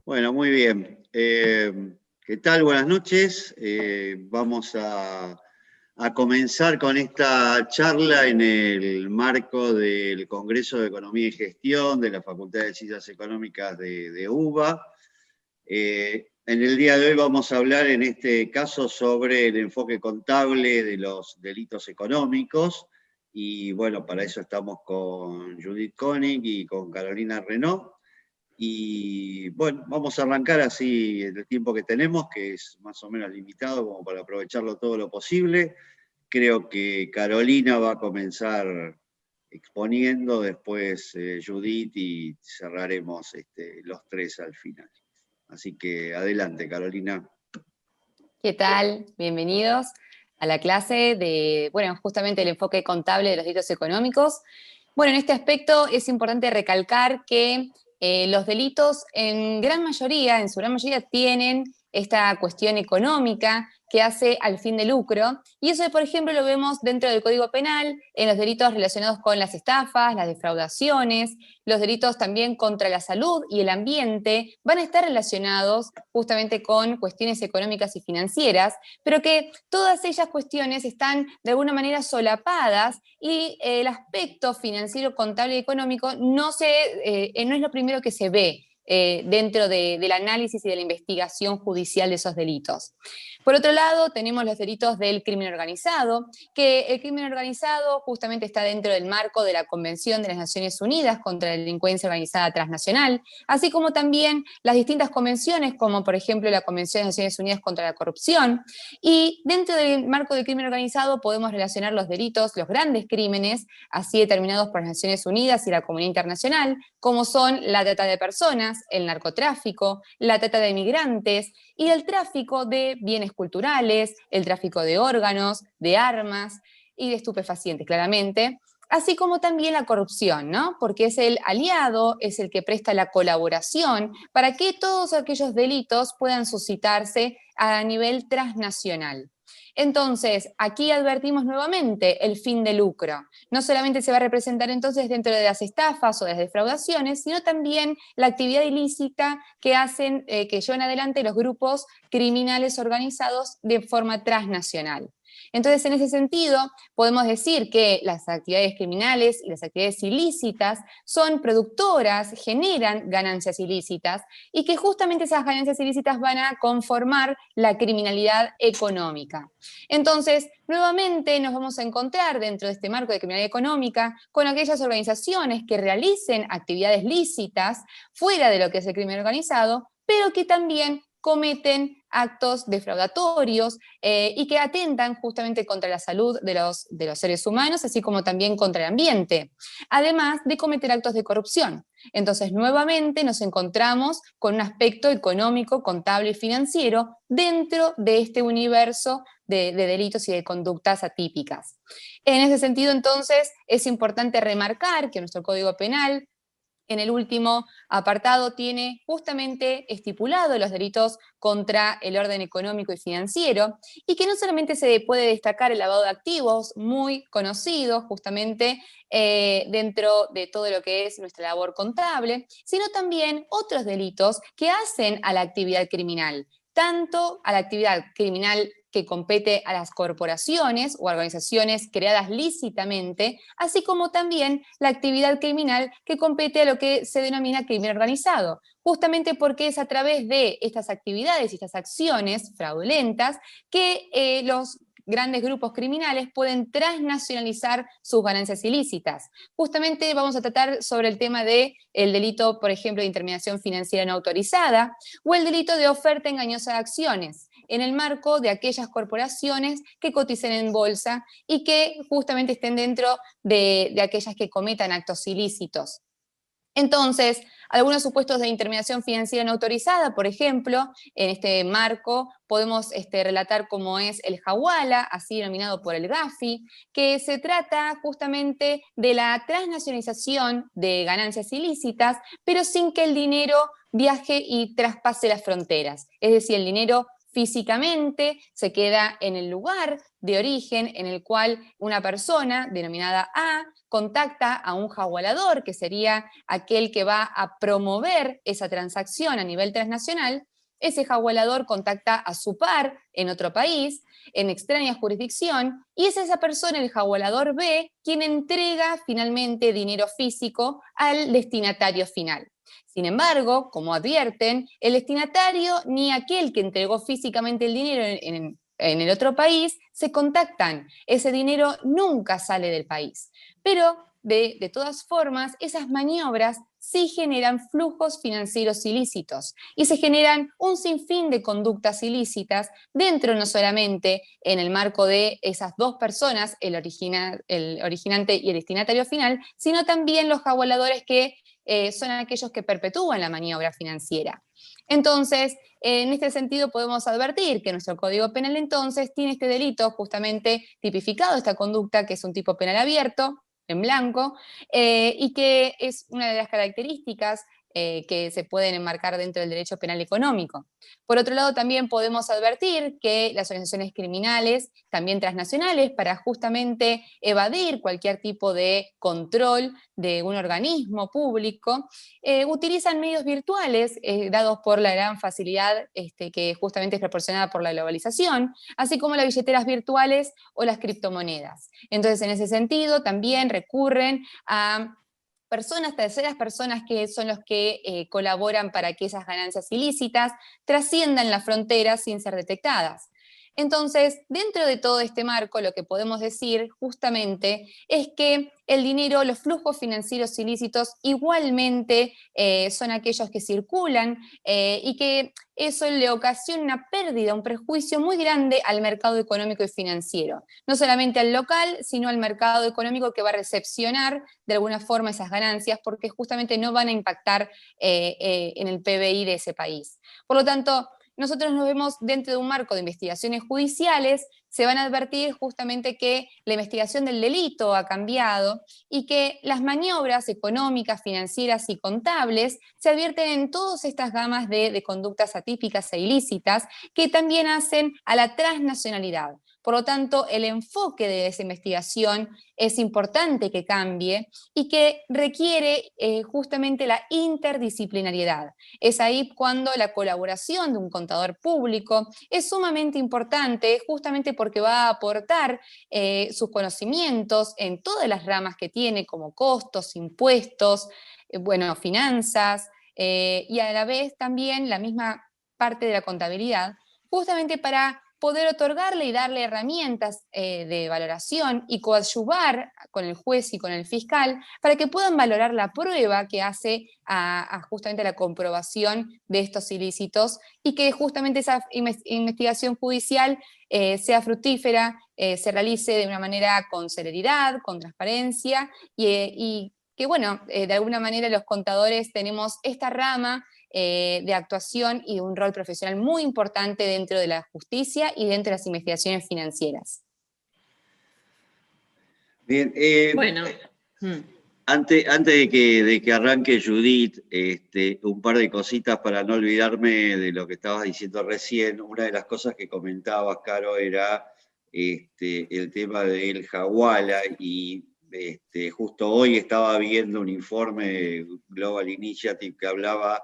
Bueno, muy bien. ¿Qué tal? Buenas noches. Vamos a comenzar con esta charla en el marco del Congreso de Economía y Gestión de la Facultad de Ciencias Económicas de UBA. En el día de hoy vamos a hablar en este caso sobre el enfoque contable de los delitos económicos. Y bueno, para eso estamos con Judith Koenig y con Carolina Renaud. Y bueno, vamos a arrancar así el tiempo que tenemos, que es más o menos limitado como para aprovecharlo todo lo posible. Creo que Carolina va a comenzar exponiendo, después Judith y cerraremos los tres al final. Así que adelante, Carolina. ¿Qué tal? Bienvenidos a la clase de, justamente el enfoque contable de los delitos económicos. Bueno, en este aspecto es importante recalcar que los delitos en su gran mayoría tienen esta cuestión económica que hace al fin de lucro, y eso, por ejemplo, lo vemos dentro del Código Penal, en los delitos relacionados con las estafas, las defraudaciones, los delitos también contra la salud y el ambiente, van a estar relacionados justamente con cuestiones económicas y financieras, pero que todas ellas cuestiones están de alguna manera solapadas y el aspecto financiero, contable y económico no es lo primero que se ve dentro del análisis y de la investigación judicial de esos delitos. Por otro lado, tenemos los delitos del crimen organizado, que el crimen organizado justamente está dentro del marco de la Convención de las Naciones Unidas contra la Delincuencia Organizada Transnacional, así como también las distintas convenciones, como por ejemplo la Convención de las Naciones Unidas contra la Corrupción, y dentro del marco del crimen organizado podemos relacionar los delitos, los grandes crímenes, así determinados por las Naciones Unidas y la comunidad internacional, como son la trata de personas, el narcotráfico, la trata de migrantes y el tráfico de bienes culturales, el tráfico de órganos, de armas y de estupefacientes, claramente, así como también la corrupción, ¿no? Porque es el aliado, es el que presta la colaboración para que todos aquellos delitos puedan suscitarse a nivel transnacional. Entonces, aquí advertimos nuevamente el fin de lucro. No solamente se va a representar entonces dentro de las estafas o de las defraudaciones, sino también la actividad ilícita que llevan adelante los grupos criminales organizados de forma transnacional. Entonces, en ese sentido, podemos decir que las actividades criminales y las actividades ilícitas son productoras, generan ganancias ilícitas, y que justamente esas ganancias ilícitas van a conformar la criminalidad económica. Entonces, nuevamente nos vamos a encontrar dentro de este marco de criminalidad económica con aquellas organizaciones que realicen actividades lícitas fuera de lo que es el crimen organizado, pero que también cometen actos defraudatorios y que atentan justamente contra la salud de los seres humanos, así como también contra el ambiente, además de cometer actos de corrupción. Entonces, nuevamente nos encontramos con un aspecto económico, contable y financiero dentro de este universo de delitos y de conductas atípicas. En ese sentido, entonces, es importante remarcar que nuestro Código Penal, en el último apartado, tiene justamente estipulado los delitos contra el orden económico y financiero, y que no solamente se puede destacar el lavado de activos, muy conocido justamente dentro de todo lo que es nuestra labor contable, sino también otros delitos que hacen a la actividad criminal, tanto a la actividad criminal que compete a las corporaciones o organizaciones creadas lícitamente, así como también la actividad criminal que compete a lo que se denomina crimen organizado, justamente porque es a través de estas actividades y estas acciones fraudulentas que los grandes grupos criminales pueden transnacionalizar sus ganancias ilícitas. Justamente vamos a tratar sobre el tema del delito, por ejemplo, de intermediación financiera no autorizada o el delito de oferta engañosa de acciones, en el marco de aquellas corporaciones que coticen en bolsa y que justamente estén dentro de aquellas que cometan actos ilícitos. Entonces, algunos supuestos de intermediación financiera no autorizada, por ejemplo, en este marco podemos relatar cómo es el hawala, así denominado por el Gafi, que se trata justamente de la transnacionalización de ganancias ilícitas, pero sin que el dinero viaje y traspase las fronteras. Es decir, el dinero físicamente, se queda en el lugar de origen en el cual una persona denominada A contacta a un jagualador, que sería aquel que va a promover esa transacción a nivel transnacional. Ese jagualador contacta a su par en otro país, en extraña jurisdicción, y es esa persona, el jagualador B, quien entrega finalmente dinero físico al destinatario final. Sin embargo, como advierten, el destinatario ni aquel que entregó físicamente el dinero en el otro país se contactan. Ese dinero nunca sale del país. Pero, de todas formas, esas maniobras sí generan flujos financieros ilícitos y se generan un sinfín de conductas ilícitas dentro no solamente en el marco de esas dos personas, el originante y el destinatario final, sino también los jagualadores que son aquellos que perpetúan la maniobra financiera. Entonces, en este sentido podemos advertir que nuestro Código Penal entonces tiene este delito justamente tipificado, esta conducta que es un tipo penal abierto, en blanco, y que es una de las características que se pueden enmarcar dentro del derecho penal económico. Por otro lado, también podemos advertir que las organizaciones criminales, también transnacionales, para justamente evadir cualquier tipo de control de un organismo público, utilizan medios virtuales dados por la gran facilidad que justamente es proporcionada por la globalización, así como las billeteras virtuales o las criptomonedas. Entonces, en ese sentido, también recurren a terceras personas que son los que colaboran para que esas ganancias ilícitas trasciendan las fronteras sin ser detectadas. Entonces, dentro de todo este marco, lo que podemos decir justamente es que el dinero, los flujos financieros ilícitos igualmente son aquellos que circulan y que eso le ocasiona una pérdida, un perjuicio muy grande al mercado económico y financiero. No solamente al local, sino al mercado económico que va a recepcionar de alguna forma esas ganancias porque justamente no van a impactar en el PBI de ese país. Por lo tanto, nosotros nos vemos dentro de un marco de investigaciones judiciales, se van a advertir justamente que la investigación del delito ha cambiado y que las maniobras económicas, financieras y contables se advierten en todas estas gamas de conductas atípicas e ilícitas que también hacen a la transnacionalidad. Por lo tanto, el enfoque de esa investigación es importante que cambie y que requiere justamente la interdisciplinariedad. Es ahí cuando la colaboración de un contador público es sumamente importante, justamente porque va a aportar sus conocimientos en todas las ramas que tiene, como costos, impuestos, finanzas, y a la vez también la misma parte de la contabilidad, justamente para poder otorgarle y darle herramientas de valoración y coadyuvar con el juez y con el fiscal para que puedan valorar la prueba que hace a justamente la comprobación de estos ilícitos y que justamente esa investigación judicial sea fructífera, se realice de una manera con celeridad, con transparencia y que de alguna manera los contadores tenemos esta rama de actuación y de un rol profesional muy importante dentro de la justicia y dentro de las investigaciones financieras. Bien, antes de que arranque Judith, un par de cositas para no olvidarme de lo que estabas diciendo recién. Una de las cosas que comentabas, Caro, era el tema del Hawala y justo hoy estaba viendo un informe de Global Initiative que hablaba,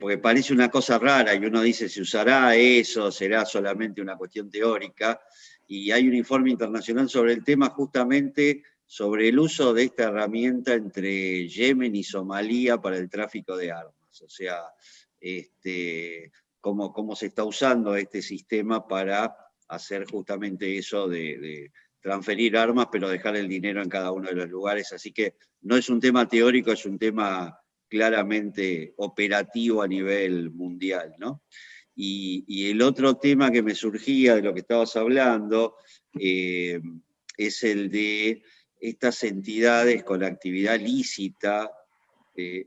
porque parece una cosa rara y uno dice, ¿se usará eso? ¿Será solamente una cuestión teórica? Y hay un informe internacional sobre el tema justamente sobre el uso de esta herramienta entre Yemen y Somalia para el tráfico de armas. O sea, cómo se está usando este sistema para hacer justamente eso de transferir armas, pero dejar el dinero en cada uno de los lugares. Así que no es un tema teórico, es un tema claramente operativo a nivel mundial, ¿no? Y el otro tema que me surgía de lo que estabas hablando es el de estas entidades con actividad lícita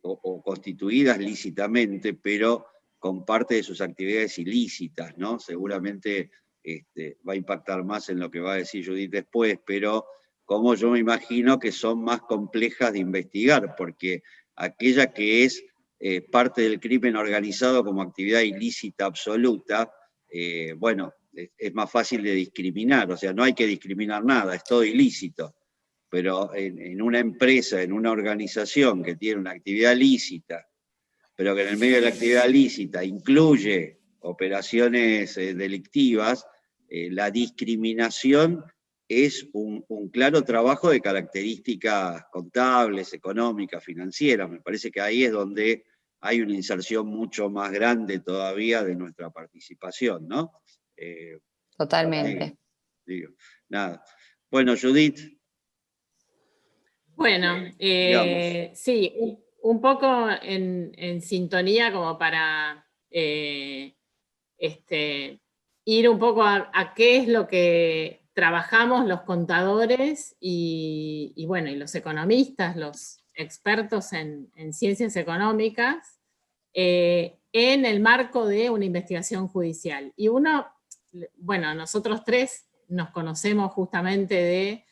o constituidas lícitamente, pero con parte de sus actividades ilícitas, ¿no? Seguramente va a impactar más en lo que va a decir Judith después, pero como yo me imagino que son más complejas de investigar, porque aquella que es parte del crimen organizado como actividad ilícita absoluta, bueno, es más fácil de discriminar, o sea, no hay que discriminar nada, es todo ilícito. Pero en una empresa, en una organización que tiene una actividad lícita, pero que en el medio de la actividad lícita incluye operaciones delictivas, la discriminación es un claro trabajo de características contables, económicas, financieras. Me parece que ahí es donde hay una inserción mucho más grande todavía de nuestra participación, ¿no? Totalmente. Digo, nada. Bueno, Judith. Bueno, Digamos. sí, un poco en sintonía como para ir un poco a qué es lo que trabajamos los contadores y bueno, y los economistas, los expertos en ciencias económicas, en el marco de una investigación judicial. Y bueno, nosotros tres nos conocemos justamente de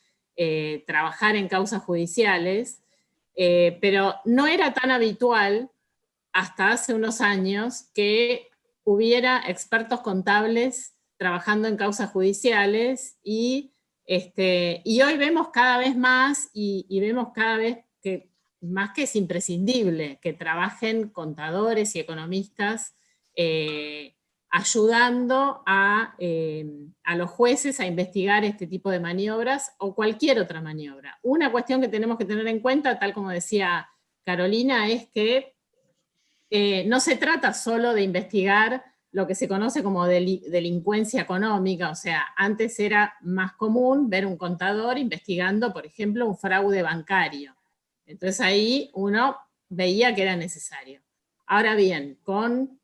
trabajar en causas judiciales, pero no era tan habitual hasta hace unos años que hubiera expertos contables trabajando en causas judiciales y hoy vemos cada vez más y vemos cada vez que más que es imprescindible que trabajen contadores y economistas ayudando a los jueces a investigar este tipo de maniobras o cualquier otra maniobra. Una cuestión que tenemos que tener en cuenta, tal como decía Carolina, es que no se trata solo de investigar lo que se conoce como delincuencia económica, o sea, antes era más común ver un contador investigando, por ejemplo, un fraude bancario. Entonces ahí uno veía que era necesario. Ahora bien, con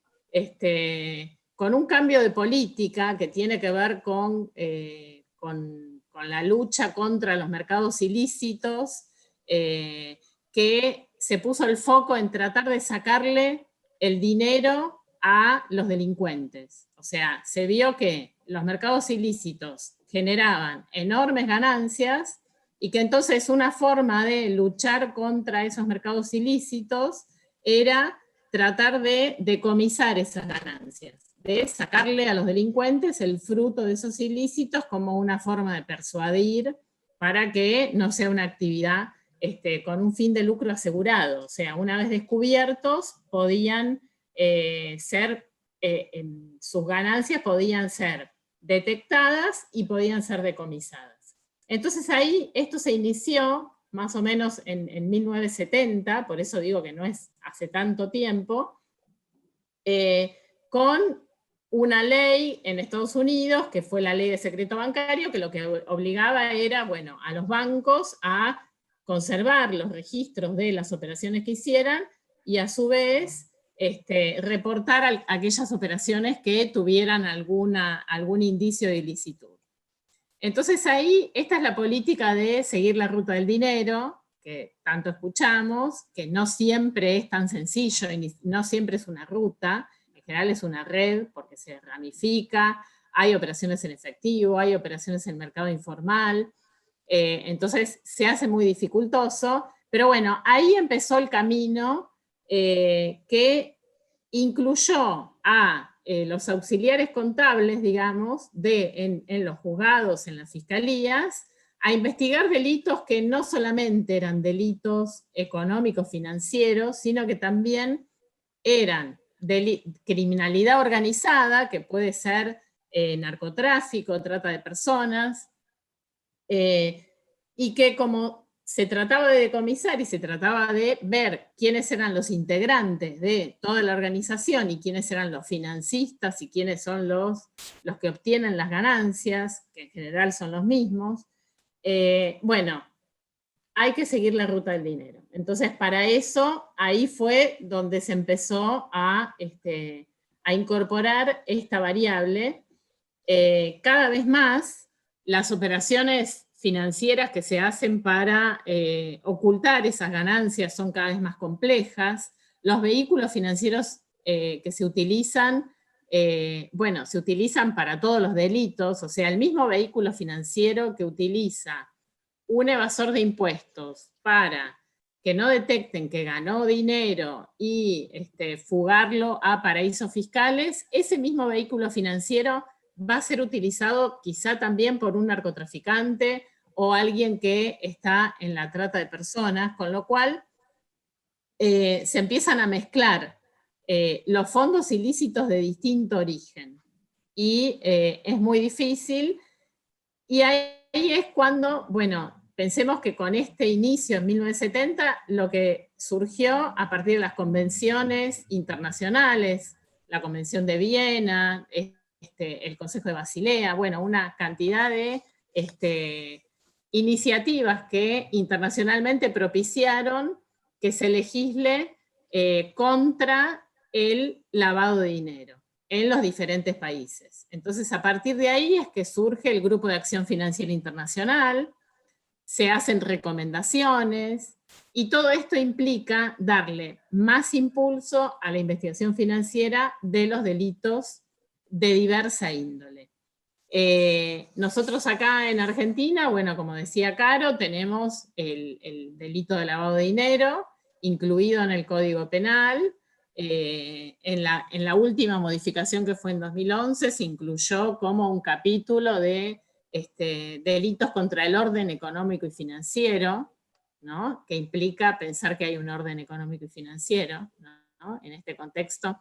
un cambio de política que tiene que ver con la lucha contra los mercados ilícitos, que se puso el foco en tratar de sacarle el dinero a los delincuentes. O sea, se vio que los mercados ilícitos generaban enormes ganancias y que entonces una forma de luchar contra esos mercados ilícitos era tratar de decomisar esas ganancias, de sacarle a los delincuentes el fruto de esos ilícitos como una forma de persuadir para que no sea una actividad con un fin de lucro asegurado. O sea, una vez descubiertos, podían sus ganancias podían ser detectadas y podían ser decomisadas. Entonces ahí esto se inició más o menos en 1970, por eso digo que no es hace tanto tiempo, con una ley en Estados Unidos, que fue la ley de secreto bancario, que lo que obligaba era, bueno, a los bancos a conservar los registros de las operaciones que hicieran y a su vez reportar aquellas operaciones que tuvieran algún indicio de ilicitud. Entonces ahí, esta es la política de seguir la ruta del dinero, que tanto escuchamos, que no siempre es tan sencillo y no siempre es una ruta, en general es una red porque se ramifica, hay operaciones en efectivo, hay operaciones en mercado informal, entonces se hace muy dificultoso, pero bueno, ahí empezó el camino que incluyó a los auxiliares contables, digamos, en los juzgados, en las fiscalías, a investigar delitos que no solamente eran delitos económicos, financieros, sino que también eran criminalidad organizada, que puede ser narcotráfico, trata de personas, y que como se trataba de decomisar y se trataba de ver quiénes eran los integrantes de toda la organización y quiénes eran los financistas y quiénes son los que obtienen las ganancias, que en general son los mismos, bueno, hay que seguir la ruta del dinero. Entonces, para eso, ahí fue donde se empezó a incorporar esta variable. Cada vez más, las operaciones financieras que se hacen para ocultar esas ganancias son cada vez más complejas. Los vehículos financieros que se utilizan, bueno, se utilizan para todos los delitos, o sea, el mismo vehículo financiero que utiliza un evasor de impuestos para que no detecten que ganó dinero y fugarlo a paraísos fiscales, ese mismo vehículo financiero va a ser utilizado quizá también por un narcotraficante o alguien que está en la trata de personas, con lo cual se empiezan a mezclar los fondos ilícitos de distinto origen. Y es muy difícil. Y ahí es cuando, bueno, pensemos que con este inicio en 1970, lo que surgió a partir de las convenciones internacionales, la Convención de Viena, el Consejo de Basilea, bueno, una cantidad de iniciativas que internacionalmente propiciaron que se legisle contra el lavado de dinero en los diferentes países. Entonces, a partir de ahí es que surge el Grupo de Acción Financiera Internacional, se hacen recomendaciones, y todo esto implica darle más impulso a la investigación financiera de los delitos de diversa índole. Nosotros acá en Argentina, bueno, como decía Caro, tenemos el delito de lavado de dinero, incluido en el Código Penal. En la última modificación que fue en 2011 se incluyó como un capítulo de delitos contra el orden económico y financiero, ¿no? Que implica pensar que hay un orden económico y financiero, ¿no? En este contexto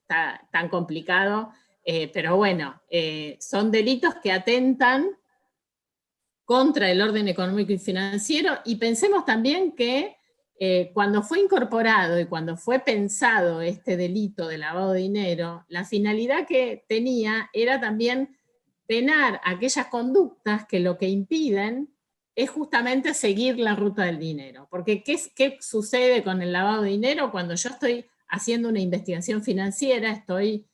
tan complicado, pero bueno, son delitos que atentan contra el orden económico y financiero, y pensemos también que cuando fue incorporado y cuando fue pensado este delito de lavado de dinero, la finalidad que tenía era también penar aquellas conductas que lo que impiden es justamente seguir la ruta del dinero. Porque ¿qué sucede con el lavado de dinero? Cuando yo estoy haciendo una investigación financiera, estoy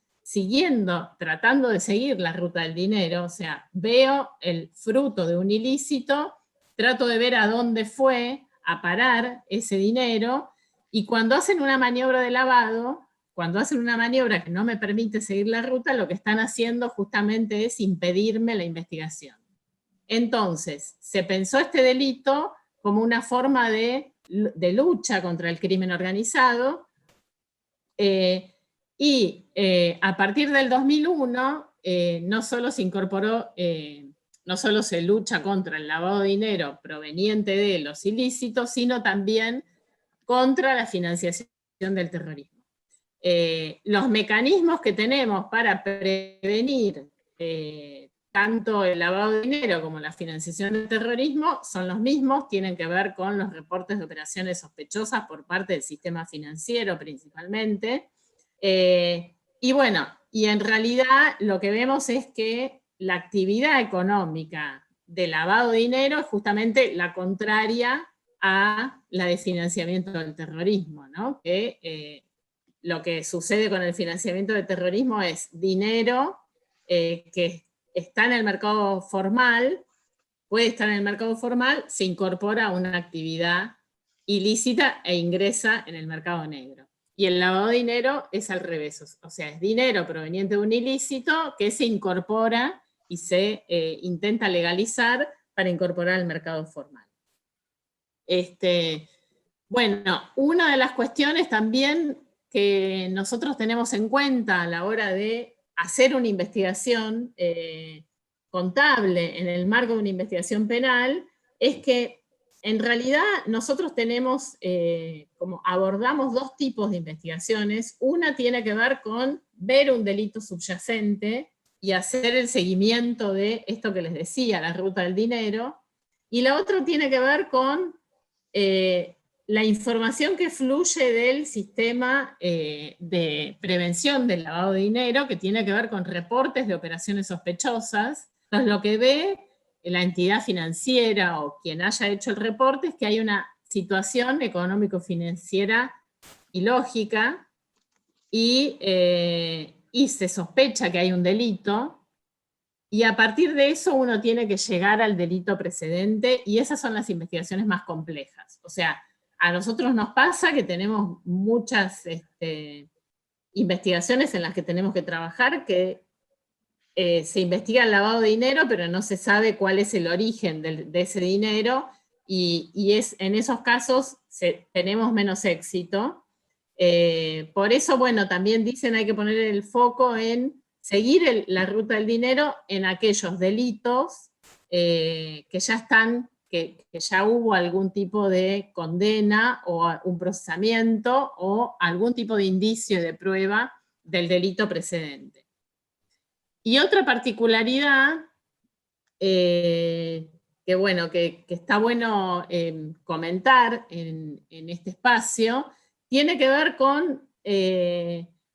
tratando de seguir la ruta del dinero, o sea, veo el fruto de un ilícito, trato de ver a dónde fue a parar ese dinero, y cuando hacen una maniobra de lavado, cuando hacen una maniobra que no me permite seguir la ruta, lo que están haciendo justamente es impedirme la investigación. Entonces, se pensó este delito como una forma de lucha contra el crimen organizado, y a partir del 2001 no solo se incorporó, no solo se lucha contra el lavado de dinero proveniente de los ilícitos, sino también contra la financiación del terrorismo. Los mecanismos que tenemos para prevenir tanto el lavado de dinero como la financiación del terrorismo son los mismos, tienen que ver con los reportes de operaciones sospechosas por parte del sistema financiero principalmente. Y bueno, y en realidad lo que vemos es que la actividad económica de lavado de dinero es justamente la contraria a la de financiamiento del terrorismo, ¿no? Que lo que sucede con el financiamiento del terrorismo es dinero que está en el mercado formal, puede estar en el mercado formal, se incorpora a una actividad ilícita e ingresa en el mercado negro. Y el lavado de dinero es al revés, o sea, es dinero proveniente de un ilícito que se incorpora y se intenta legalizar para incorporar al mercado formal. Bueno, una de las cuestiones también que nosotros tenemos en cuenta a la hora de hacer una investigación contable en el marco de una investigación penal es que en realidad nosotros tenemos, como abordamos dos tipos de investigaciones. Una tiene que ver con ver un delito subyacente y hacer el seguimiento de esto que les decía, la ruta del dinero, y la otra tiene que ver con la información que fluye del sistema de prevención del lavado de dinero, que tiene que ver con reportes de operaciones sospechosas. Entonces, lo que ve la entidad financiera o quien haya hecho el reporte es que hay una situación económico-financiera ilógica y se sospecha que hay un delito, y a partir de eso uno tiene que llegar al delito precedente, y esas son las investigaciones más complejas. O sea, a nosotros nos pasa que tenemos muchas investigaciones en las que tenemos que trabajar, que se investiga el lavado de dinero, pero no se sabe cuál es el origen de ese dinero, y en esos casos tenemos menos éxito. Por eso, bueno, también dicen hay que poner el foco en seguir la ruta del dinero en aquellos delitos que ya están, que ya hubo algún tipo de condena o un procesamiento o algún tipo de indicio de prueba del delito precedente. Y otra particularidad que bueno, que está bueno comentar en este espacio, tiene que ver con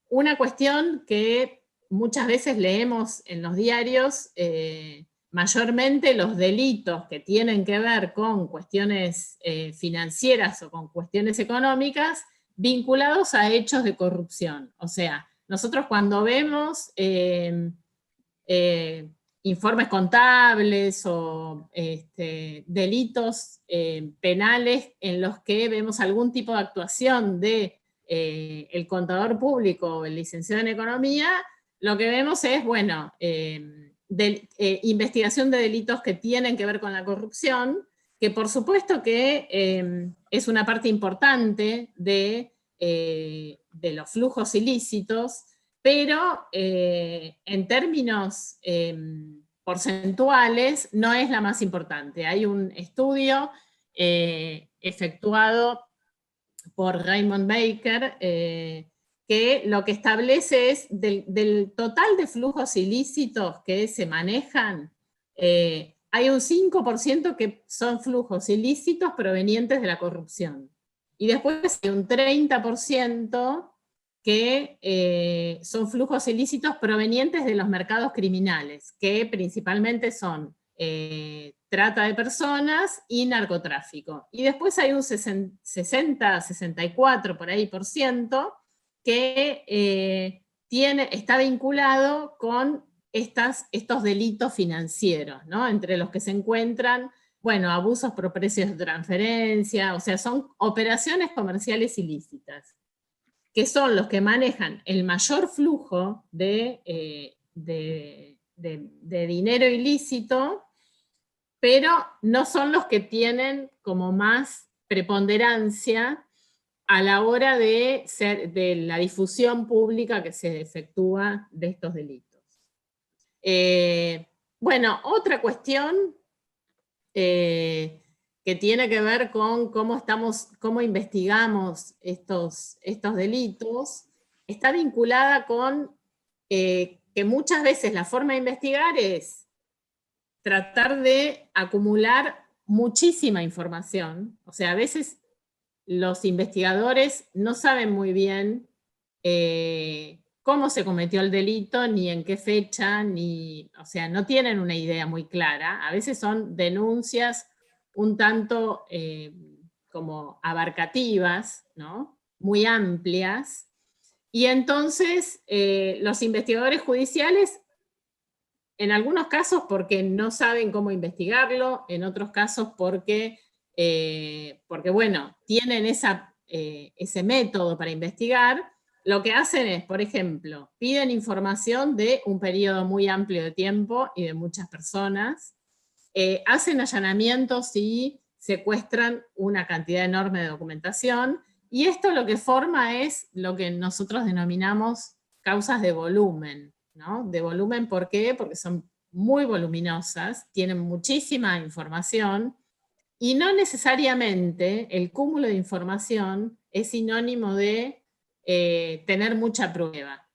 una cuestión que muchas veces leemos en los diarios, mayormente los delitos que tienen que ver con cuestiones financieras o con cuestiones económicas vinculados a hechos de corrupción. O sea, nosotros cuando vemos informes contables o delitos penales en los que vemos algún tipo de actuación de el contador público o el licenciado en economía, lo que vemos es, bueno, investigación de delitos que tienen que ver con la corrupción, que por supuesto que es una parte importante de los flujos ilícitos, pero en términos porcentuales no es la más importante. Hay un estudio efectuado por Raymond Baker que lo que establece es del total de flujos ilícitos que se manejan, hay un 5% que son flujos ilícitos provenientes de la corrupción. Y después hay un 30% que son flujos ilícitos provenientes de los mercados criminales, que principalmente son trata de personas y narcotráfico. Y después hay un 60, 64 por ahí % que está vinculado con estos delitos financieros, ¿no? Entre los que se encuentran, bueno, abusos por precios de transferencia, o sea, son operaciones comerciales ilícitas, que son los que manejan el mayor flujo de dinero ilícito, pero no son los que tienen como más preponderancia a la hora de la difusión pública que se efectúa de estos delitos. Bueno, otra cuestión que tiene que ver con cómo investigamos estos delitos, está vinculada con que muchas veces la forma de investigar es tratar de acumular muchísima información. O sea, a veces los investigadores no saben muy bien cómo se cometió el delito, ni en qué fecha, o sea, no tienen una idea muy clara. A veces son denuncias un tanto como abarcativas, ¿no? Muy amplias. Y entonces los investigadores judiciales, en algunos casos porque no saben cómo investigarlo, en otros casos porque bueno, tienen ese método para investigar, lo que hacen es, por ejemplo, piden información de un periodo muy amplio de tiempo y de muchas personas, hacen allanamientos y secuestran una cantidad enorme de documentación, y esto lo que forma es lo que nosotros denominamos causas de volumen, ¿no? De volumen, ¿por qué? Porque son muy voluminosas, tienen muchísima información, y no necesariamente el cúmulo de información es sinónimo de tener mucha prueba,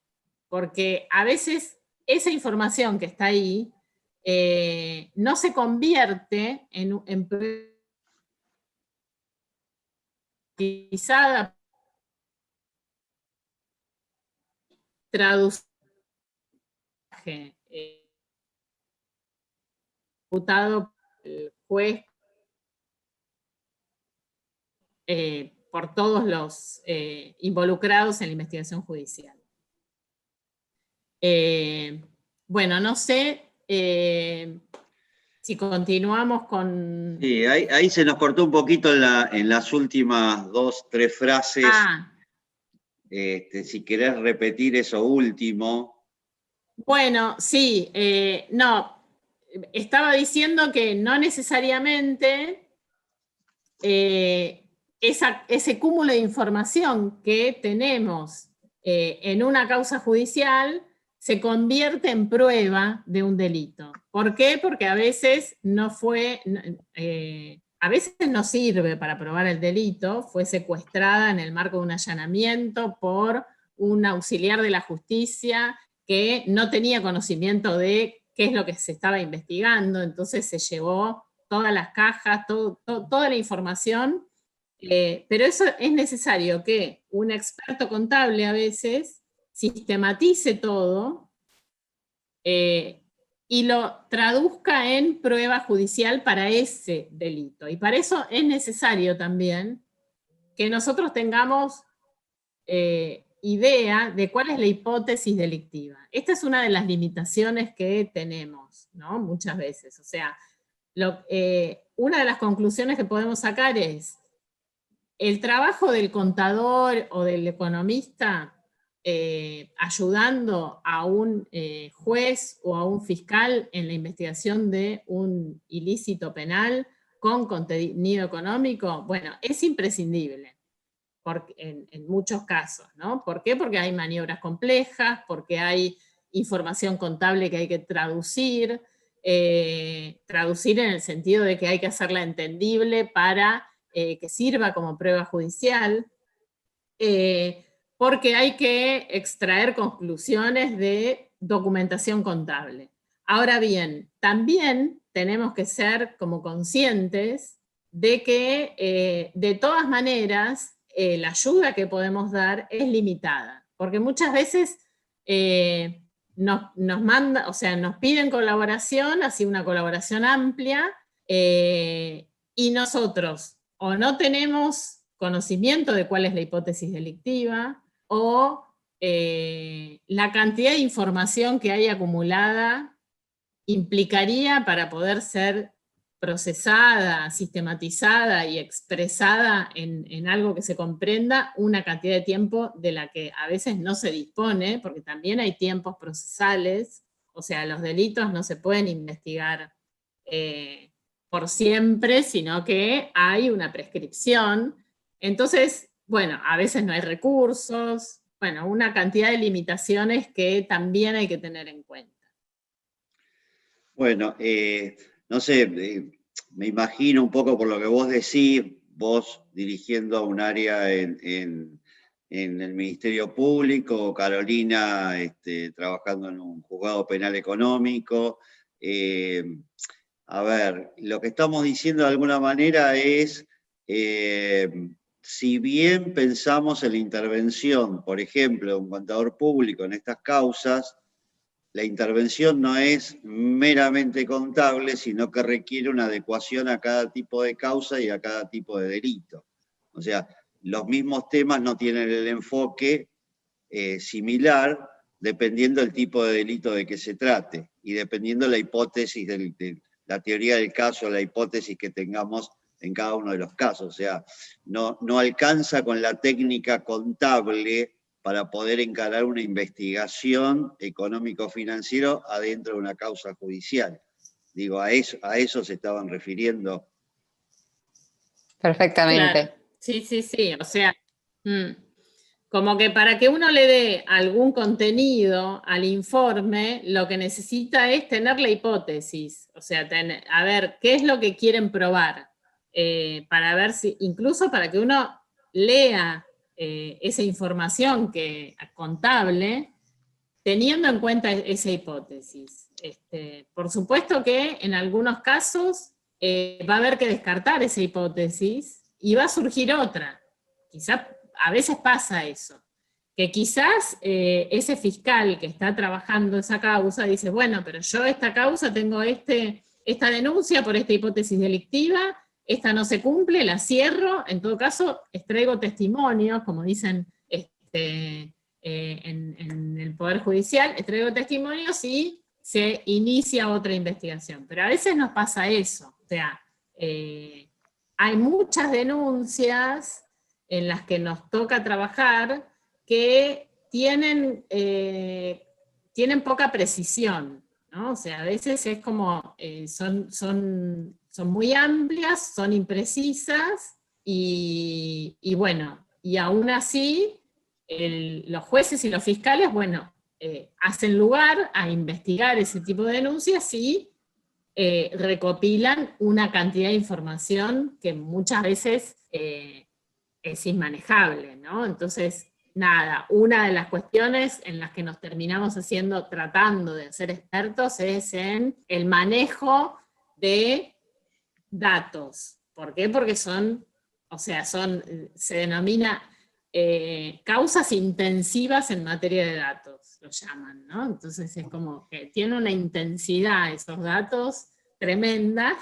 porque a veces esa información que está ahí no se convierte en utilizada, traducida, ejecutado por el juez, por todos los involucrados en la investigación judicial. Bueno, no sé si continuamos con... Sí, ahí se nos cortó un poquito en las últimas 2, 3 frases. Si querés repetir eso último. Bueno, sí, no, estaba diciendo que no necesariamente ese cúmulo de información que tenemos en una causa judicial se convierte en prueba de un delito. ¿Por qué? Porque a veces a veces no sirve para probar el delito, fue secuestrada en el marco de un allanamiento por un auxiliar de la justicia que no tenía conocimiento de qué es lo que se estaba investigando, entonces se llevó todas las cajas, toda la información, pero eso es necesario que un experto contable a veces sistematice todo y lo traduzca en prueba judicial para ese delito. Y para eso es necesario también que nosotros tengamos idea de cuál es la hipótesis delictiva. Esta es una de las limitaciones que tenemos, ¿no? Muchas veces. O sea, una de las conclusiones que podemos sacar es el trabajo del contador o del economista ayudando a un juez o a un fiscal en la investigación de un ilícito penal con contenido económico, bueno, es imprescindible en muchos casos, ¿no? ¿Por qué? Porque hay maniobras complejas, porque hay información contable que hay que traducir en el sentido de que hay que hacerla entendible para que sirva como prueba judicial, porque hay que extraer conclusiones de documentación contable. Ahora bien, también tenemos que ser como conscientes de que de todas maneras la ayuda que podemos dar es limitada, porque muchas veces nos piden colaboración, así una colaboración amplia, y nosotros o no tenemos conocimiento de cuál es la hipótesis delictiva, o la cantidad de información que hay acumulada implicaría para poder ser procesada, sistematizada y expresada en algo que se comprenda una cantidad de tiempo de la que a veces no se dispone, porque también hay tiempos procesales, o sea, los delitos no se pueden investigar por siempre, sino que hay una prescripción. Entonces, bueno, a veces no hay recursos, bueno, una cantidad de limitaciones que también hay que tener en cuenta. Bueno, no sé, me imagino un poco por lo que vos decís, vos dirigiendo a un área en el Ministerio Público, Carolina trabajando en un juzgado penal económico. A ver, lo que estamos diciendo de alguna manera es, si bien pensamos en la intervención, por ejemplo, de un contador público en estas causas, la intervención no es meramente contable, sino que requiere una adecuación a cada tipo de causa y a cada tipo de delito. O sea, los mismos temas no tienen el enfoque similar dependiendo del tipo de delito de que se trate y dependiendo de la hipótesis, la teoría del caso, la hipótesis que tengamos en cada uno de los casos. O sea, no alcanza con la técnica contable para poder encarar una investigación económico-financiera adentro de una causa judicial. Digo, a eso se estaban refiriendo. Perfectamente. Claro. Sí, o sea, como que para que uno le dé algún contenido al informe, lo que necesita es tener la hipótesis, o sea, a ver, ¿qué es lo que quieren probar? Para ver si, incluso para que uno lea esa información contable, teniendo en cuenta esa hipótesis. Por supuesto que en algunos casos va a haber que descartar esa hipótesis y va a surgir otra. Quizás a veces pasa eso, que quizás ese fiscal que está trabajando esa causa dice, bueno, pero yo esta causa tengo esta denuncia por esta hipótesis delictiva, esta no se cumple, la cierro, en todo caso extraigo testimonios, como dicen en el Poder Judicial, extraigo testimonios y se inicia otra investigación. Pero a veces nos pasa eso, o sea, hay muchas denuncias en las que nos toca trabajar que tienen poca precisión. ¿no? O sea, a veces es como, son muy amplias, son imprecisas, y bueno, y aún así, los jueces y los fiscales, bueno, hacen lugar a investigar ese tipo de denuncias y recopilan una cantidad de información que muchas veces es inmanejable, ¿no? Entonces, nada, una de las cuestiones en las que nos terminamos tratando de ser expertos es en el manejo de datos. ¿Por qué? Porque se denomina causas intensivas en materia de datos, lo llaman, ¿no? Entonces es como que tiene una intensidad esos datos tremenda.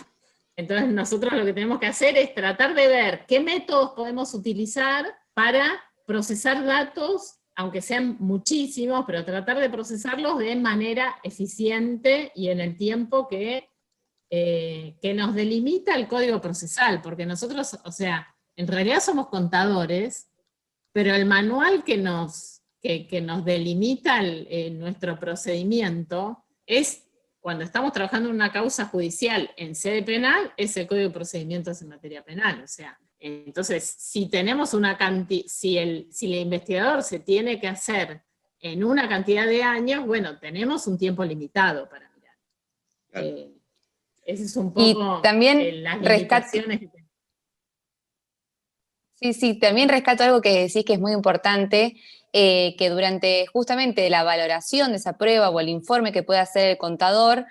Entonces nosotros lo que tenemos que hacer es tratar de ver qué métodos podemos utilizar para procesar datos, aunque sean muchísimos, pero tratar de procesarlos de manera eficiente y en el tiempo que nos delimita el código procesal, porque nosotros, o sea, en realidad somos contadores, pero el manual que nos delimita nuestro procedimiento es, cuando estamos trabajando en una causa judicial en sede penal, es el Código de Procedimientos en materia penal. O sea, entonces, si tenemos si el investigador se tiene que hacer en una cantidad de años, bueno, tenemos un tiempo limitado para mirar. Claro. Ese es un Y poco también las limitaciones que tenemos. Sí, también rescato algo que decís que es muy importante, que durante justamente la valoración de esa prueba o el informe que pueda hacer el contador,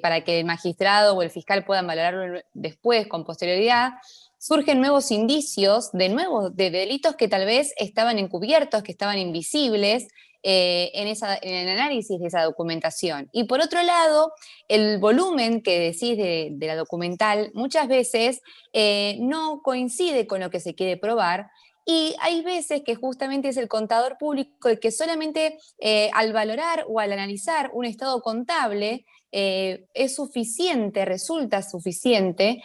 para que el magistrado o el fiscal puedan valorarlo después, con posterioridad, surgen nuevos indicios de delitos que tal vez estaban encubiertos, que estaban invisibles en el análisis de esa documentación. Y por otro lado, el volumen que decís de la documental muchas veces no coincide con lo que se quiere probar, y hay veces que justamente es el contador público el que solamente al valorar o al analizar un estado contable es suficiente, resulta suficiente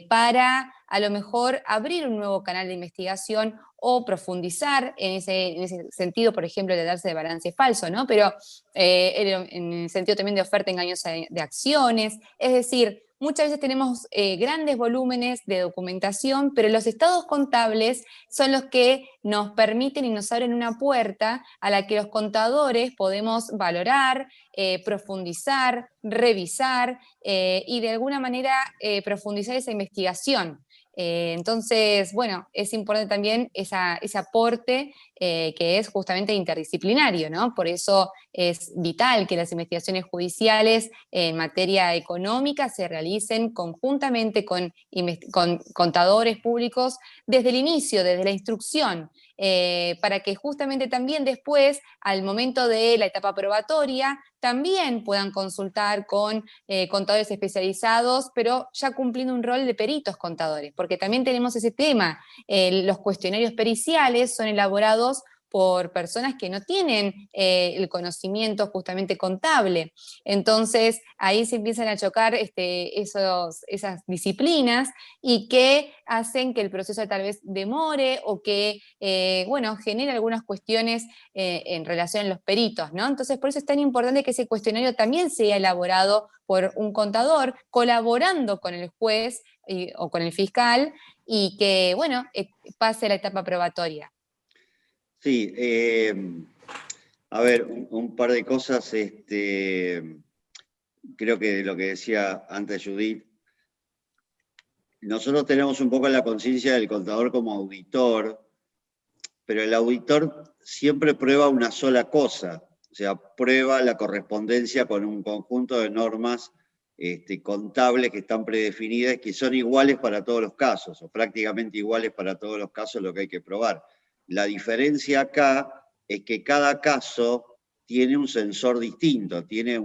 para a lo mejor abrir un nuevo canal de investigación o profundizar en ese sentido, por ejemplo, de darse de balance falso, ¿no? Pero en el sentido también de oferta engañosa de acciones, es decir, muchas veces tenemos grandes volúmenes de documentación, pero los estados contables son los que nos permiten y nos abren una puerta a la que los contadores podemos valorar, profundizar, revisar y de alguna manera profundizar esa investigación. Entonces, bueno, es importante también ese aporte que es justamente interdisciplinario, ¿no? Por eso es vital que las investigaciones judiciales en materia económica se realicen conjuntamente con contadores públicos desde el inicio, desde la instrucción, para que justamente también después, al momento de la etapa probatoria, también puedan consultar con contadores especializados, pero ya cumpliendo un rol de peritos contadores, porque también tenemos ese tema. Los cuestionarios periciales son elaborados por personas que no tienen el conocimiento justamente contable. Entonces, ahí se empiezan a chocar esas disciplinas y que hacen que el proceso tal vez demore o que, genere algunas cuestiones en relación a los peritos, ¿no? Entonces, por eso es tan importante que ese cuestionario también sea elaborado por un contador, colaborando con el juez o con el fiscal, y que, pase la etapa probatoria. Sí, a ver, un par de cosas, creo que lo que decía antes Judith, nosotros tenemos un poco la conciencia del contador como auditor, pero el auditor siempre prueba una sola cosa, o sea, prueba la correspondencia con un conjunto de normas contables que están predefinidas, que son iguales para todos los casos, o prácticamente iguales para todos los casos, lo que hay que probar. La diferencia acá es que cada caso tiene un sensor distinto, tiene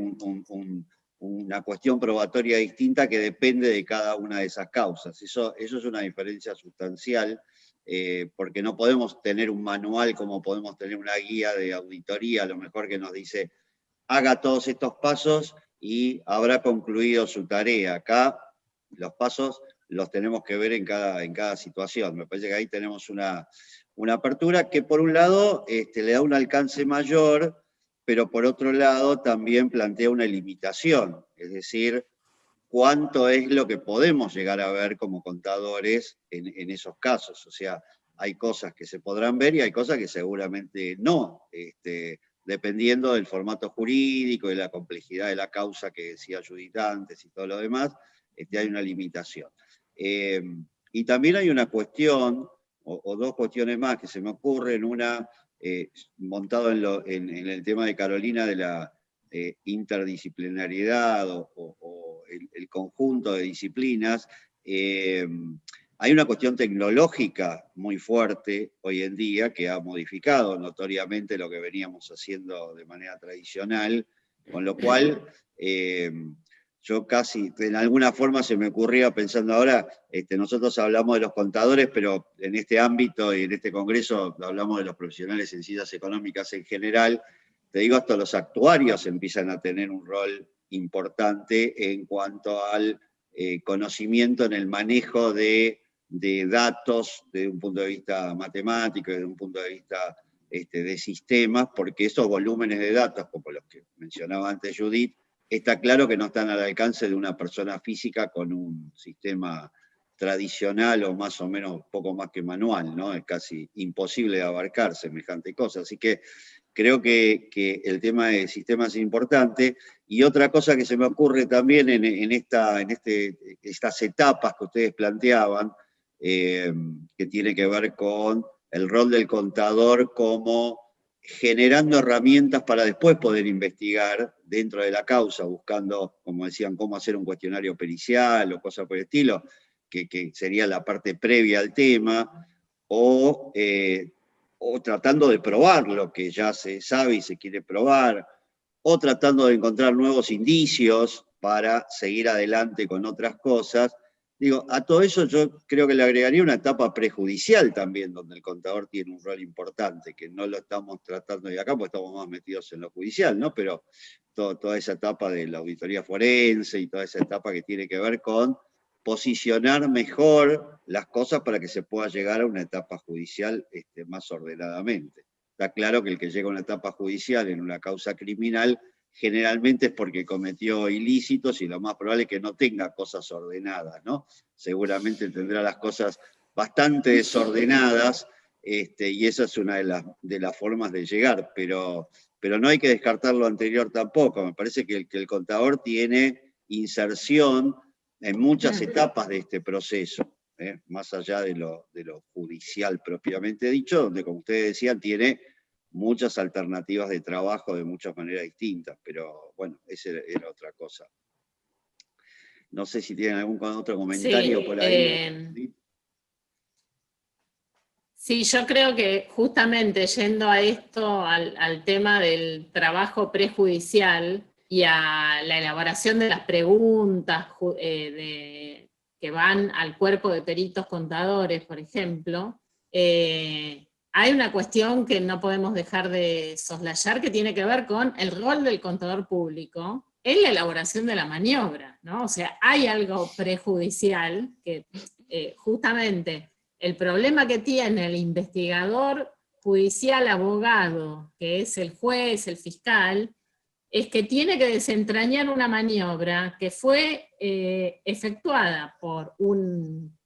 una cuestión probatoria distinta que depende de cada una de esas causas. Eso es una diferencia sustancial, porque no podemos tener un manual como podemos tener una guía de auditoría, a lo mejor que nos dice, haga todos estos pasos y habrá concluido su tarea. Acá los pasos los tenemos que ver en cada situación. Me parece que ahí tenemos una apertura que por un lado le da un alcance mayor, pero por otro lado también plantea una limitación, es decir, cuánto es lo que podemos llegar a ver como contadores en esos casos. O sea, hay cosas que se podrán ver y hay cosas que seguramente no, dependiendo del formato jurídico y la complejidad de la causa que decía Judith antes y todo lo demás, hay una limitación. Y también hay una cuestión, o dos cuestiones más que se me ocurren, una montado en el tema de Carolina de la interdisciplinariedad o el conjunto de disciplinas. Hay una cuestión tecnológica muy fuerte hoy en día que ha modificado notoriamente lo que veníamos haciendo de manera tradicional, con lo cual yo casi, en alguna forma se me ocurría pensando ahora, nosotros hablamos de los contadores, pero en este ámbito y en este congreso hablamos de los profesionales en ciencias económicas en general. Te digo, hasta los actuarios empiezan a tener un rol importante en cuanto al conocimiento en el manejo de datos desde un punto de vista matemático, desde un punto de vista de sistemas, porque esos volúmenes de datos, como los que mencionaba antes Judith, está claro que no están al alcance de una persona física con un sistema tradicional o más o menos poco más que manual, ¿no? Es casi imposible de abarcar semejante cosa. Así que creo que el tema de sistemas es importante. Y otra cosa que se me ocurre también en estas etapas que ustedes planteaban, que tiene que ver con el rol del contador como generando herramientas para después poder investigar dentro de la causa, buscando, como decían, cómo hacer un cuestionario pericial o cosas por el estilo, que sería la parte previa al tema, o tratando de probar lo que ya se sabe y se quiere probar, o tratando de encontrar nuevos indicios para seguir adelante con otras cosas. Digo, a todo eso yo creo que le agregaría una etapa prejudicial también, donde el contador tiene un rol importante, que no lo estamos tratando de acá, porque estamos más metidos en lo judicial, ¿no? Pero toda esa etapa de la auditoría forense y toda esa etapa que tiene que ver con posicionar mejor las cosas para que se pueda llegar a una etapa judicial más ordenadamente. Está claro que el que llega a una etapa judicial en una causa criminal generalmente es porque cometió ilícitos y lo más probable es que no tenga cosas ordenadas, ¿no? Seguramente tendrá las cosas bastante desordenadas y esa es una de las formas de llegar, pero no hay que descartar lo anterior tampoco. Me parece que el contador tiene inserción en muchas etapas de este proceso, más allá de lo judicial propiamente dicho, donde, como ustedes decían, tiene muchas alternativas de trabajo de muchas maneras distintas, pero bueno, esa era otra cosa. No sé si tienen algún otro comentario por ahí. Sí, yo creo que justamente yendo a esto, al tema del trabajo prejudicial y a la elaboración de las preguntas que van al cuerpo de peritos contadores, por ejemplo, hay una cuestión que no podemos dejar de soslayar que tiene que ver con el rol del contador público en la elaboración de la maniobra, ¿no? O sea, hay algo prejudicial que justamente el problema que tiene el investigador judicial abogado, que es el juez, el fiscal, es que tiene que desentrañar una maniobra que fue efectuada por un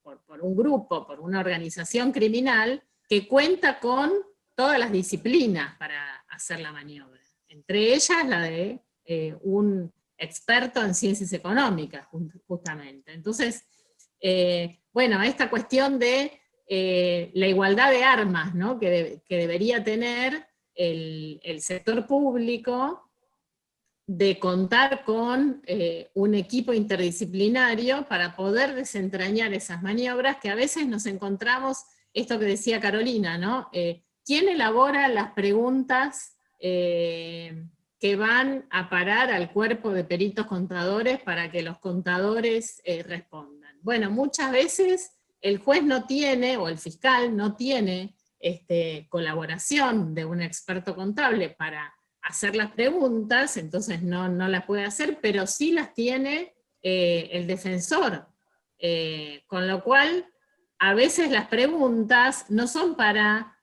grupo, por una organización criminal, que cuenta con todas las disciplinas para hacer la maniobra. Entre ellas la de un experto en ciencias económicas, justamente. Entonces, bueno, esta cuestión de la igualdad de armas, ¿no? que debería tener el sector público, de contar con un equipo interdisciplinario para poder desentrañar esas maniobras que a veces nos encontramos, esto que decía Carolina, ¿no? ¿Quién elabora las preguntas que van a parar al cuerpo de peritos contadores para que los contadores respondan? Bueno, muchas veces el juez no tiene, o el fiscal no tiene colaboración de un experto contable para hacer las preguntas, entonces no las puede hacer, pero sí las tiene el defensor. Con lo cual, a veces las preguntas no son para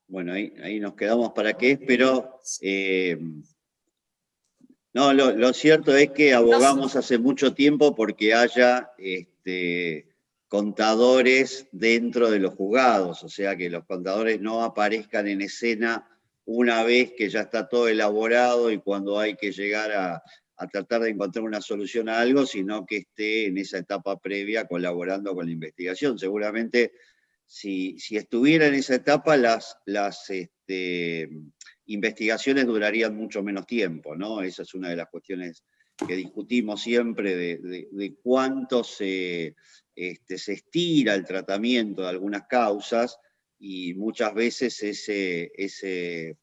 Bueno, ahí nos quedamos para qué, pero no, lo cierto es que abogamos hace mucho tiempo porque haya contadores dentro de los juzgados, o sea, que los contadores no aparezcan en escena una vez que ya está todo elaborado y cuando hay que llegar a tratar de encontrar una solución a algo, sino que esté en esa etapa previa colaborando con la investigación. Seguramente, si estuviera en esa etapa, las investigaciones durarían mucho menos tiempo, ¿no? Esa es una de las cuestiones que discutimos siempre de cuánto se estira el tratamiento de algunas causas, y muchas veces ese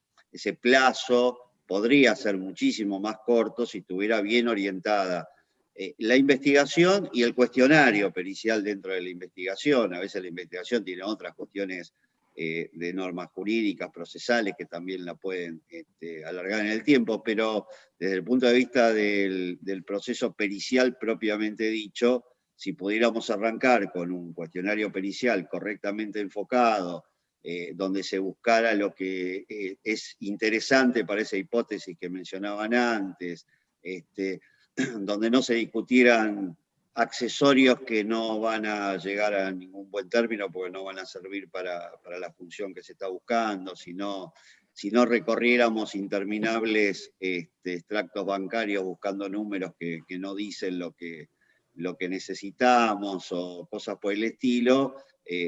plazo podría ser muchísimo más corto si estuviera bien orientada la investigación y el cuestionario pericial dentro de la investigación. A veces la investigación tiene otras cuestiones de normas jurídicas, procesales, que también la pueden alargar en el tiempo, pero desde el punto de vista del proceso pericial propiamente dicho, si pudiéramos arrancar con un cuestionario pericial correctamente enfocado, donde se buscara lo que es interesante para esa hipótesis que mencionaban antes, donde no se discutieran accesorios que no van a llegar a ningún buen término porque no van a servir para la función que se está buscando, si no recorriéramos interminables extractos bancarios buscando números que no dicen lo que necesitamos o cosas por el estilo,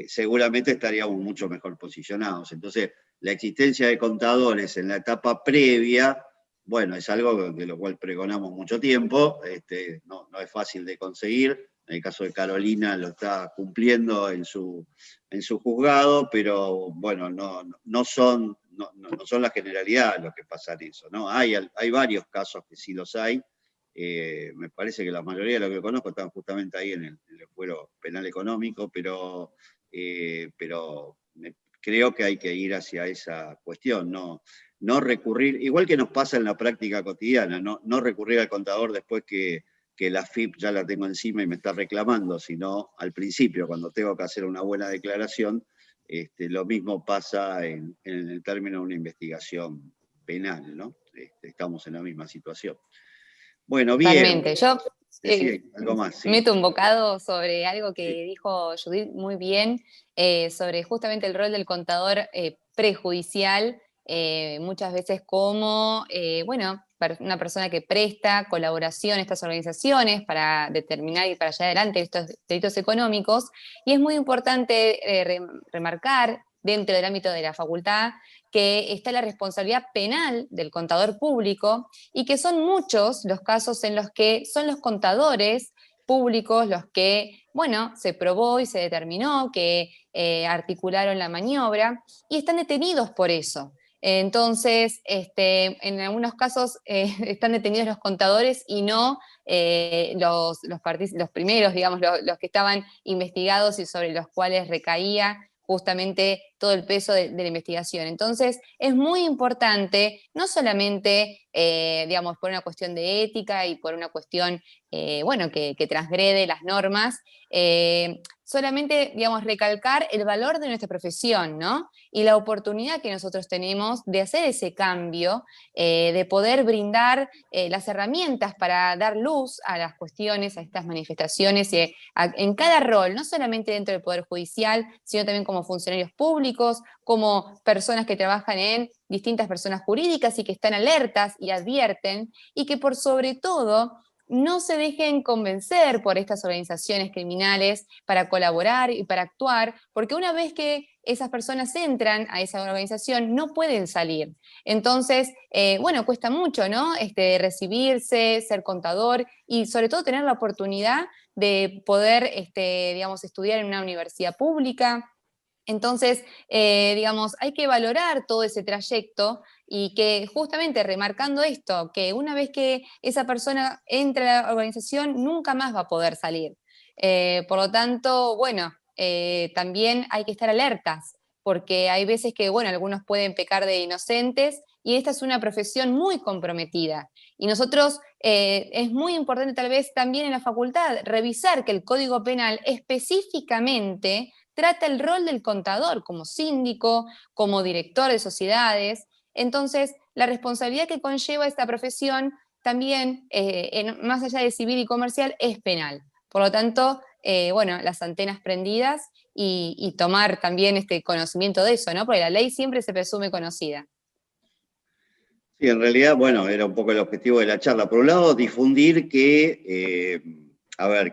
seguramente estaríamos mucho mejor posicionados. Entonces, la existencia de contadores en la etapa previa, bueno, es algo de lo cual pregonamos mucho tiempo, no es fácil de conseguir. En el caso de Carolina lo está cumpliendo en su juzgado, pero bueno, no son la generalidad lo que pasa en eso, ¿no? Hay varios casos que sí los hay. Me parece que la mayoría de los que conozco están justamente ahí en el fuero penal económico, pero creo que hay que ir hacia esa cuestión, no recurrir, igual que nos pasa en la práctica cotidiana, no recurrir al contador después que la FIP ya la tengo encima y me está reclamando, sino al principio, cuando tengo que hacer una buena declaración. Lo mismo pasa en el término de una investigación penal, ¿no? Estamos en la misma situación. Bueno, bien. Totalmente. Yo algo más, sí. meto un bocado sobre algo que dijo Judith muy bien, sobre justamente el rol del contador prejudicial, muchas veces como, una persona que presta colaboración a estas organizaciones para determinar y para llevar adelante estos delitos económicos, y es muy importante remarcar dentro del ámbito de la facultad que está la responsabilidad penal del contador público y que son muchos los casos en los que son los contadores públicos los que, se probó y se determinó que articularon la maniobra y están detenidos por eso. Entonces, en algunos casos están detenidos los contadores y no los primeros, digamos, los que estaban investigados y sobre los cuales recaía justamente todo el peso de la investigación. Entonces, es muy importante, no solamente, por una cuestión de ética y por una cuestión, que transgrede las normas, solamente, recalcar el valor de nuestra profesión, ¿no? Y la oportunidad que nosotros tenemos de hacer ese cambio, de poder brindar las herramientas para dar luz a las cuestiones, a estas manifestaciones, en cada rol, no solamente dentro del Poder Judicial, sino también como funcionarios públicos, como personas que trabajan en distintas personas jurídicas y que están alertas y advierten, y que por sobre todo no se dejen convencer por estas organizaciones criminales para colaborar y para actuar, porque una vez que esas personas entran a esa organización no pueden salir. Entonces, cuesta mucho, ¿no? Recibirse, ser contador y sobre todo tener la oportunidad de poder, estudiar en una universidad pública. Entonces, hay que valorar todo ese trayecto y que justamente remarcando esto, que una vez que esa persona entra a la organización, nunca más va a poder salir. Por lo tanto, también hay que estar alertas, porque hay veces que, algunos pueden pecar de inocentes y esta es una profesión muy comprometida. Y nosotros, es muy importante tal vez también en la facultad revisar que el Código Penal específicamente trata el rol del contador como síndico, como director de sociedades. Entonces, la responsabilidad que conlleva esta profesión también, más allá de civil y comercial, es penal. Por lo tanto, bueno, las antenas prendidas y tomar también este conocimiento de eso, ¿no? Porque la ley siempre se presume conocida. Sí, en realidad, bueno, era un poco el objetivo de la charla. Por un lado, difundir que,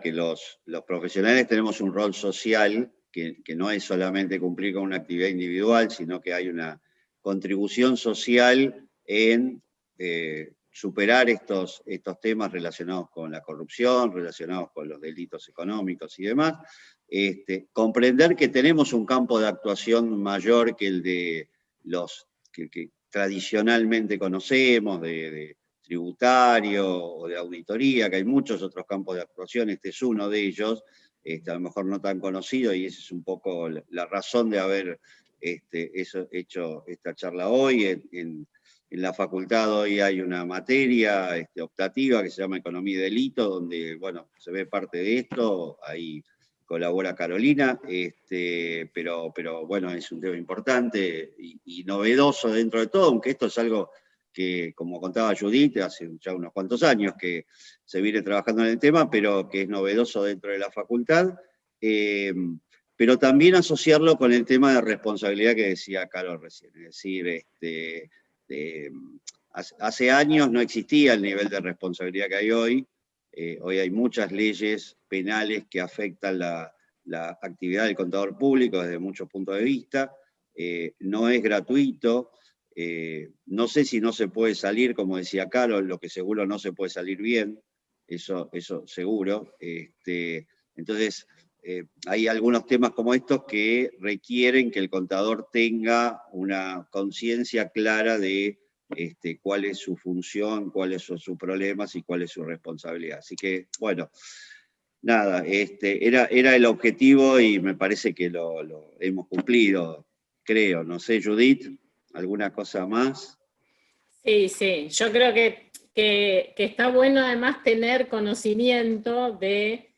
que los profesionales tenemos un rol social, que no es solamente cumplir con una actividad individual, sino que hay una contribución social en superar estos temas relacionados con la corrupción, relacionados con los delitos económicos y demás. Comprender que tenemos un campo de actuación mayor que el de los que tradicionalmente conocemos, de tributario o de auditoría, que hay muchos otros campos de actuación, este es uno de ellos, a lo mejor no tan conocido, y esa es un poco la razón de haber hecho esta charla hoy. En la facultad hoy hay una materia optativa que se llama Economía y Delito, donde, bueno, se ve parte de esto, ahí colabora Carolina, pero bueno, es un tema importante y novedoso dentro de todo, aunque esto es algo que, como contaba Judith, hace ya unos cuantos años que se viene trabajando en el tema, pero que es novedoso dentro de la facultad, pero también asociarlo con el tema de responsabilidad que decía Carol recién, es decir, hace años no existía el nivel de responsabilidad que hay hoy. Hoy hay muchas leyes penales que afectan la actividad del contador público desde muchos puntos de vista. No es gratuito. No sé si no se puede salir, como decía Carol, lo que seguro no se puede salir bien, eso seguro. Entonces, hay algunos temas como estos que requieren que el contador tenga una conciencia clara de cuál es su función, cuáles son sus problemas y cuál es su responsabilidad. Así que, bueno, nada, era el objetivo y me parece que lo hemos cumplido, creo. No sé, Judith, ¿alguna cosa más? Sí, yo creo que está bueno además tener conocimiento de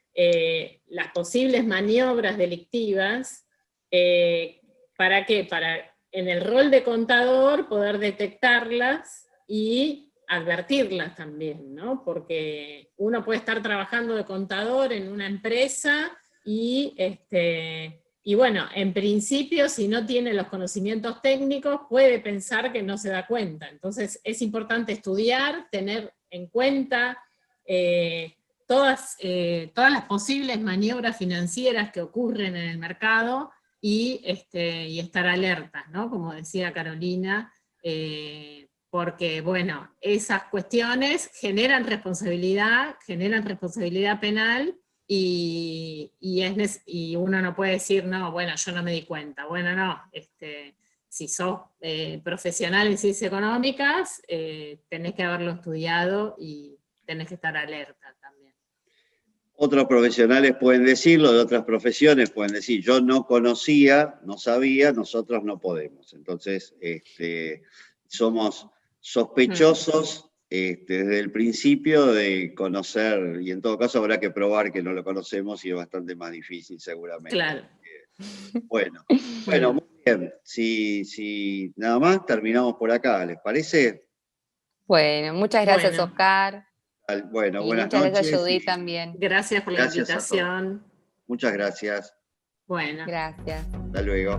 las posibles maniobras delictivas. ¿Para qué? Para en el rol de contador poder detectarlas y advertirlas también, ¿no? Porque uno puede estar trabajando de contador en una empresa y bueno, en principio, si no tiene los conocimientos técnicos, puede pensar que no se da cuenta. Entonces, es importante estudiar, tener en cuenta todas las posibles maniobras financieras que ocurren en el mercado y estar alertas, ¿no? Como decía Carolina, porque, bueno, esas cuestiones generan responsabilidad penal. Y uno no puede decir, no, bueno, yo no me di cuenta. Bueno, no, si sos profesional en ciencias económicas, tenés que haberlo estudiado y tenés que estar alerta también. Otros profesionales pueden decirlo, de otras profesiones pueden decir, yo no conocía, no sabía, nosotros no podemos. Entonces, somos sospechosos desde el principio de conocer, y en todo caso habrá que probar que no lo conocemos y es bastante más difícil seguramente. Claro. Bueno, muy bien. Si nada más, terminamos por acá, ¿les parece? Bueno, muchas gracias, Oscar. Bueno, Y buenas muchas noches. gracias, Judith, también. Gracias por la invitación. Muchas gracias. Bueno. Gracias. Hasta luego.